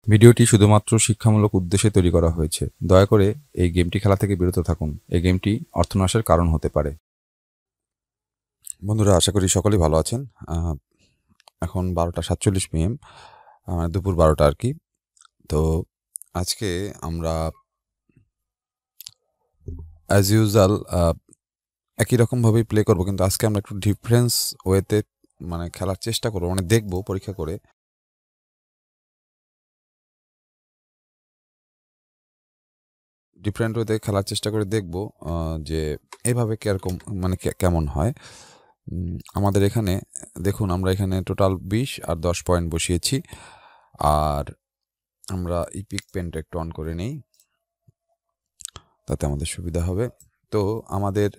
ভিডিওটি শুধুমাত্র শিক্ষামূলক উদ্দেশ্যে তৈরি করা হয়েছে। দয়া করে এই গেমটি খেলা থেকে বিরত থাকুন। এই গেমটি অর্থনাশের কারণ হতে পারে। বন্ধুরা, আশা করি সকলেই ভালো আছেন। এখন 12:47 PM, দুপুর 12টা আর কি। তো আজকে আমরা অ্যাজ ইউজুয়াল একই রকমভাবেই প্লে করব, কিন্তু আজকে আমরা একটু ডিফারেন্স ওয়েতে খেলার চেষ্টা করবো, দেখবো পরীক্ষা করে ডিফারেন্ট ওয়েতে খেলার চেষ্টা করে দেখব যে এভাবে কিরকম কেমন হয়। আমাদের এখানে দেখুন, আমরা এখানে টোটাল 20 আর 10 পয়েন্ট বসিয়েছি। আর আমরা ইপিক পেনটা একটু অন করে নেই, তাতে আমাদের সুবিধা হবে। তো আমাদের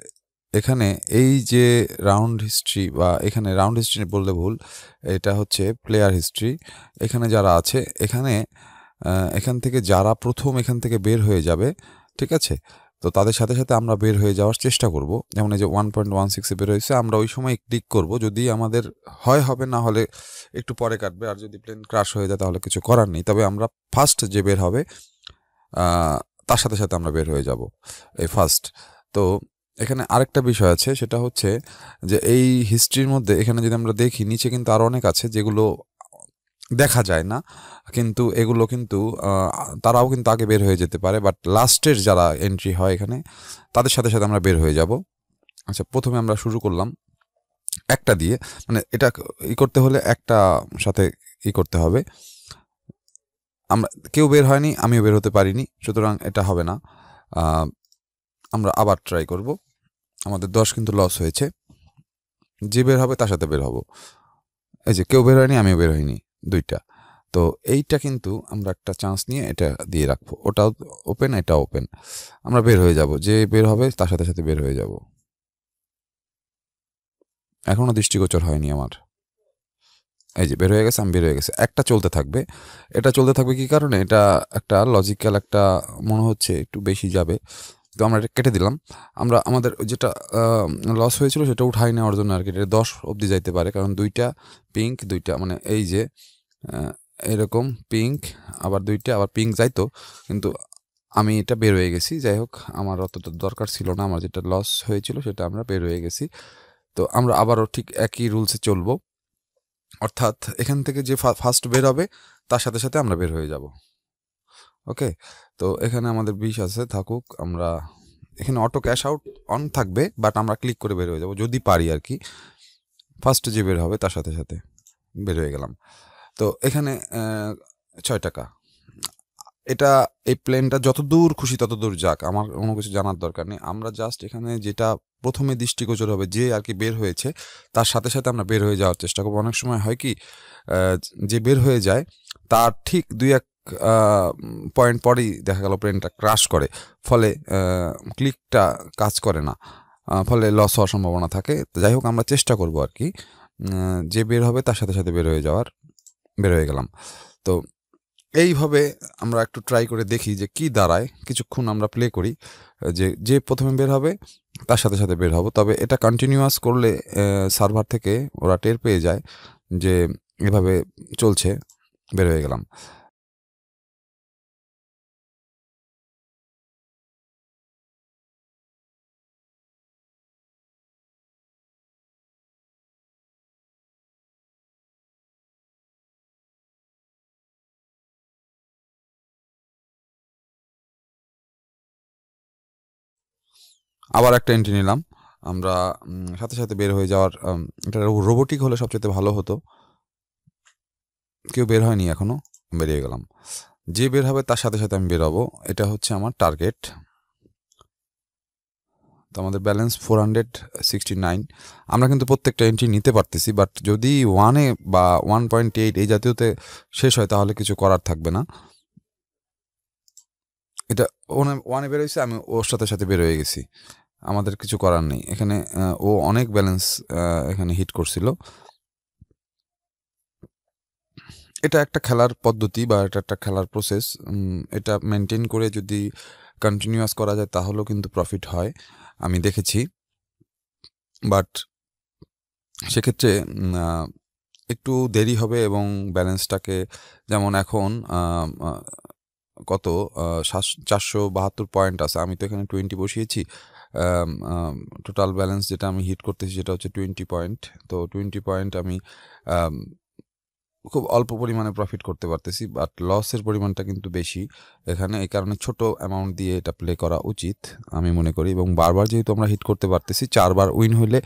এখানে এই যে রাউন্ড হিস্ট্রি, বা এখানে রাউন্ড হিস্ট্রি বললে ভুল, এটা হচ্ছে প্লেয়ার হিস্ট্রি। এখানে যারা আছে, এখান থেকে যারা প্রথম এখান থেকে বের হয়ে যাবে, ঠিক আছে, তো তাদের সাথে সাথে আমরা বের হয়ে যাওয়ার চেষ্টা করব। যেমন এই যে 1.16 বের হয়েছে, আমরা ওই সময় ক্লিক করব। যদি আমাদের হবে, না হলে একটু পরে কাটবে। আর যদি প্লেন ক্রাশ হয়ে যায় তাহলে কিছু করার নেই। তবে আমরা ফার্স্ট যে বের হবে তার সাথে সাথে আমরা বের হয়ে যাব, এই ফার্স্ট। তো এখানে আরেকটা বিষয় আছে, সেটা হচ্ছে যে এই হিস্ট্রির মধ্যে এখানে যদি আমরা দেখি, নিচে কিন্তু আরও অনেক আছে যেগুলো দেখা যায় না, কিন্তু এগুলো কিন্তু তারাও কিন্তু আগে বের হয়ে যেতে পারে। বাট লাস্টের যারা এন্ট্রি হয় এখানে, তাদের সাথে সাথে আমরা বের হয়ে যাব। আচ্ছা, প্রথমে আমরা শুরু করলাম একটা দিয়ে, এটা করতে হলে একটা সাথে করতে হবে। আমরা কেউ বের হয়নি, আমিও বের হতে পারিনি, সুতরাং এটা হবে না। আমরা আবার ট্রাই করব। আমাদের 10 কিন্তু লস হয়েছে। যে বের হবে তার সাথে বের হব। এই যে কেউ বের হয়নি, আমিও বের হইনি, দুইটা। তো এইটা কিন্তু আমরা একটা চান্স নিয়ে এটা দিয়ে রাখবো। ওটাও ওপেন, এটা ওপেন। আমরা বের হয়ে যাব, যে বের হবে তার সাথে সাথে বের হয়ে যাব। এখনো দৃষ্টিগোচর হয়নি আমার। এই যে বের হয়ে গেছে, আমি বের হয়ে গেছে। একটা চলতে থাকবে। এটা চলতে থাকবে কি কারণে? এটা একটা লজিক্যাল, একটা মনে হচ্ছে একটু বেশি যাবে। তো আমরা এটা কেটে দিলাম। আমরা আমাদের যেটা লস হয়েছিল সেটা উঠাই নেওয়ার জন্য আর কি, এটা 10 অবধি যাইতে পারে, কারণ দুইটা পিঙ্ক, দুইটা এই যে এরকম পিঙ্ক, আবার দুইটা আবার পিঙ্ক যাইতো, কিন্তু আমি এটা বের হয়ে গেছি। যাই হোক, আমার অতটা দরকার ছিল না। আমার যেটা লস হয়েছিল সেটা আমরা বের হয়ে গেছি। তো আমরা আবারও ঠিক একই রুলসে চলবো, অর্থাৎ এখান থেকে যে ফার্স্ট বের হবে তার সাথে সাথে আমরা বের হয়ে যাব। ওকে, তো এখানে আমাদের 20 আছে, থাকুক। আমরা এখানে অটো ক্যাশ আউট অন থাকবে, বাট আমরা ক্লিক করে বের হয়ে যাব যদি পারি আর কি। ফার্স্ট যে বের হবে তার সাথে সাথে বের হয়ে গেলাম। তো এখানে 6 টাকা। এটা এই প্লেনটা যত দূর খুশি তত দূর যাক, আমার কোনো কিছু জানার দরকার নেই। আমরা জাস্ট এখানে যেটা প্রথমে দৃষ্টিগোচর হবে, যে আর কি বের হয়েছে তার সাথে সাথে আমরা বের হয়ে যাওয়ার চেষ্টা করবো। অনেক সময় হয় কি, যে বের হয়ে যায় তার ঠিক 2-1 পয়েন্ট পরেই দেখা গেল প্লেনটা ক্রাশ করে, ফলে ক্লিকটা কাজ করে না, ফলে লস হওয়ার সম্ভাবনা থাকে। তো যাই হোক, আমরা চেষ্টা করবো আর কি যে বের হবে তার সাথে সাথে বের হয়ে যাওয়ার। বের হয়ে গেলাম। তো এইভাবে আমরা একটু ট্রাই করে দেখি যে কি দাঁড়ায়। কিছুক্ষণ আমরা প্লে করি, যে যে প্রথমে বের হবে তার সাথে সাথে বের হব। তবে এটা কন্টিনিউয়াস করলে সার্ভার থেকে ওরা টের পেয়ে যায় যে এভাবে চলছে। বের হয়ে গেলাম। আবার একটা এন্ট্রি নিলাম আমরা। সাথে সাথে বের হয়ে যাওয়ার, এটা রোবোটিক হলে সবচেয়ে ভালো হতো। কেউ বের হয়নি এখনো, বেরিয়ে গেলাম। যে বের হবে তার সাথে সাথে আমি বের হবো, এটা হচ্ছে আমার টার্গেট। তো আমাদের ব্যালেন্স 469। আমরা কিন্তু প্রত্যেকটা এন্ট্রি নিতে পারতেছি, বাট যদি 1-এ বা 1.8 এই জাতীয়তে শেষ হয় তাহলে কিছু করার থাকবে না। এটা 1-এ বের হয়েছে, আমি ওর সাথে সাথে বের হয়ে গেছি, আমাদের কিছু করার নেই এখানে। ও অনেক ব্যালেন্স এখানে হিট করছিল। এটা একটা খেলার পদ্ধতি, বা এটা একটা খেলার প্রসেস। এটা মেনটেন করে যদি কন্টিনিউয়াস করা যায় তাহলেও কিন্তু প্রফিট হয়, আমি দেখেছি। বাট সেক্ষেত্রে একটু দেরি হবে এবং ব্যালেন্সটাকে যেমন এখন কত 472 পয়েন্ট আছে, আমি তো এখানে 20 বসিয়েছি। টোটাল ব্যালেন্স যেটা আমি হিট করতেছি সেটা হচ্ছে 20 পয়েন্ট। তো 20 পয়েন্ট আমি খুব অল্প পরিমাণে প্রফিট করতে পারতেছি, বাট লসের পরিমাণটা কিন্তু বেশি এখানে। এই কারণে ছোট অ্যামাউন্ট দিয়ে এটা প্লে করা উচিত আমি মনে করি। এবং বারবার যেহেতু আমরা হিট করতে পারতেছি, 4বার উইন হইলে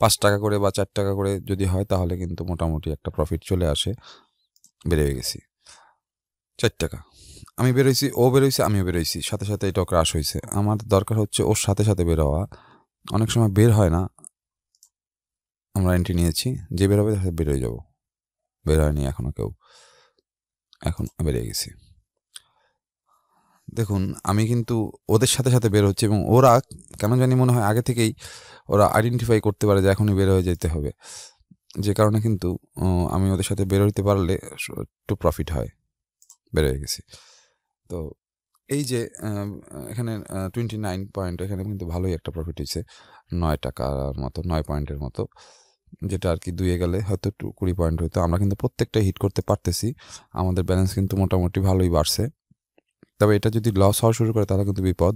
5 টাকা করে বা 4 টাকা করে যদি হয় তাহলে কিন্তু মোটামুটি একটা প্রফিট চলে আসে। বের হয়ে গেছি 4 টাকা, আমি বেরোইছি, ও বেরোইছে, আমিও বেরোইছি, সাথে সাথে এটাও ক্রাশ হয়েছে। আমার দরকার হচ্ছে ওর সাথে সাথে বের হওয়া, অনেক সময় বের হয় না। আমরা এন্ট্রি নিয়েছি, যে বের হবে তার সাথে বের হয়ে যাবো। বের হয়নি এখনো কেউ, এখন বেরিয়ে গেছি। দেখুন আমি কিন্তু ওদের সাথে সাথে বের হচ্ছে এবং ওরা কেন জানি মনে হয় আগে থেকেই ওরা আইডেন্টিফাই করতে পারে যে এখনই বের হয়ে যেতে হবে, যে কারণে কিন্তু আমি ওদের সাথে বের হইতে পারলে একটু প্রফিট হয়। বের হয়ে গেছি। তো এই যে এখানে 29 পয়েন্ট, এখানে কিন্তু ভালোই একটা প্রফিট হয়েছে, 9 টাকার মতো, 9 পয়েন্টের মতো, যেটা আর কি দুয়ে গেলে হয়তো 20 পয়েন্ট হইতো। আমরা কিন্তু প্রত্যেকটা হিট করতে পারতেছি, আমাদের ব্যালেন্স কিন্তু মোটামুটি ভালোই বাড়ছে। তবে এটা যদি লস হওয়া শুরু করে তাহলে কিন্তু বিপদ।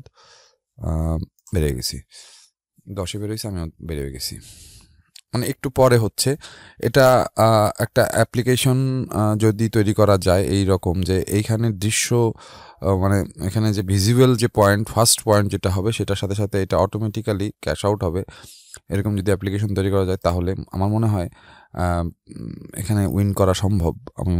বেড়ে গেছি, 10-এ বেরোইছি, আমিও বেড়ে গেছি, মানে একটু পরে হচ্ছে এটা। একটা অ্যাপ্লিকেশন যদি তৈরি করা যায় এই রকম, যে এইখানে দৃশ্য মানে এখানে যে ভিজিবল যে পয়েন্ট, ফার্স্ট পয়েন্ট যেটা হবে সেটার সাথে সাথে এটা অটোমেটিক্যালি ক্যাশ আউট হবে, এরকম যদি অ্যাপ্লিকেশন তৈরি করা যায় তাহলে আমার মনে হয় এখানে উইন করা সম্ভব। আমি